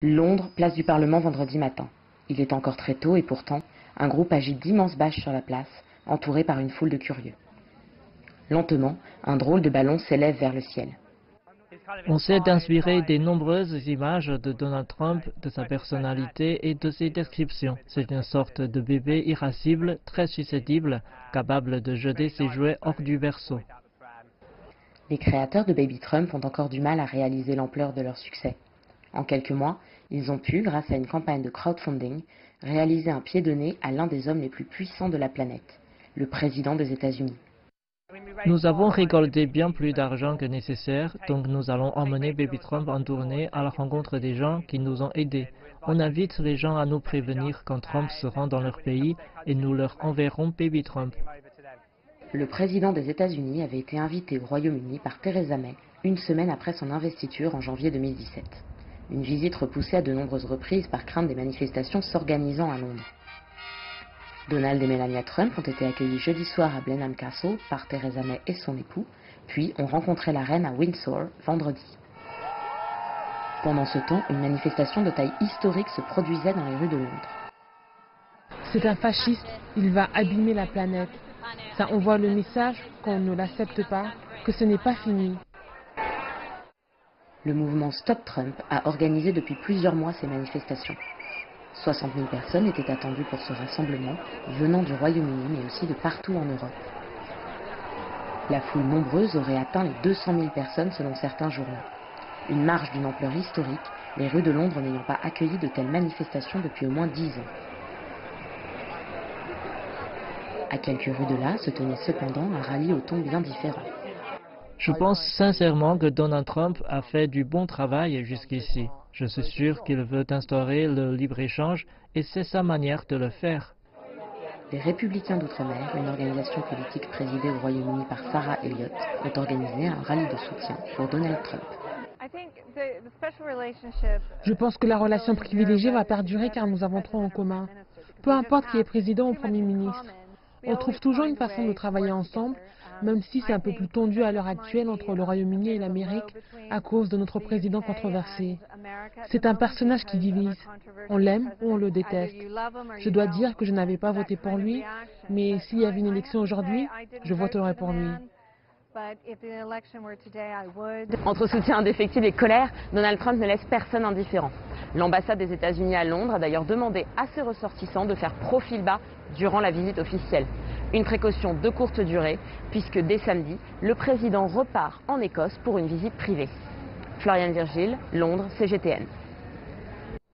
Londres, place du Parlement vendredi matin. Il est encore très tôt et pourtant, un groupe agite d'immenses bâches sur la place, entouré par une foule de curieux. Lentement, un drôle de ballon s'élève vers le ciel. On s'est inspiré des nombreuses images de Donald Trump, de sa personnalité et de ses descriptions. C'est une sorte de bébé irascible, très susceptible, capable de jeter ses jouets hors du berceau. Les créateurs de Baby Trump ont encore du mal à réaliser l'ampleur de leur succès. En quelques mois, ils ont pu, grâce à une campagne de crowdfunding, réaliser un pied de nez à l'un des hommes les plus puissants de la planète, le président des États-Unis. Nous avons récolté bien plus d'argent que nécessaire, donc nous allons emmener Baby Trump en tournée à la rencontre des gens qui nous ont aidés. On invite les gens à nous prévenir quand Trump se rend dans leur pays et nous leur enverrons Baby Trump. Le président des États-Unis avait été invité au Royaume-Uni par Theresa May une semaine après son investiture en janvier 2017. Une visite repoussée à de nombreuses reprises par crainte des manifestations s'organisant à Londres. Donald et Melania Trump ont été accueillis jeudi soir à Blenheim Castle par Theresa May et son époux, puis ont rencontré la reine à Windsor vendredi. Pendant ce temps, une manifestation de taille historique se produisait dans les rues de Londres. C'est un fasciste, il va abîmer la planète. Ça envoie le message qu'on ne l'accepte pas, que ce n'est pas fini. Le mouvement Stop Trump a organisé depuis plusieurs mois ces manifestations. 60 000 personnes étaient attendues pour ce rassemblement, venant du Royaume-Uni mais aussi de partout en Europe. La foule nombreuse aurait atteint les 200 000 personnes selon certains journaux. Une marche d'une ampleur historique, les rues de Londres n'ayant pas accueilli de telles manifestations depuis au moins 10 ans. À quelques rues de là se tenait cependant un rallye au ton bien différent. Je pense sincèrement que Donald Trump a fait du bon travail jusqu'ici. Je suis sûr qu'il veut instaurer le libre-échange et c'est sa manière de le faire. Les Républicains d'Outre-mer, une organisation politique présidée au Royaume-Uni par Sarah Elliott, ont organisé un rallye de soutien pour Donald Trump. Je pense que la relation privilégiée va perdurer car nous avons trop en commun. Peu importe qui est président ou Premier ministre. On trouve toujours une façon de travailler ensemble, même si c'est un peu plus tendu à l'heure actuelle entre le Royaume-Uni et l'Amérique à cause de notre président controversé. C'est un personnage qui divise. On l'aime ou on le déteste. Je dois dire que je n'avais pas voté pour lui, mais s'il y avait une élection aujourd'hui, je voterais pour lui. Entre soutien indéfectible et colère, Donald Trump ne laisse personne indifférent. L'ambassade des États-Unis à Londres a d'ailleurs demandé à ses ressortissants de faire profil bas durant la visite officielle. Une précaution de courte durée, puisque dès samedi, le président repart en Écosse pour une visite privée. Floriane Virgile, Londres, CGTN.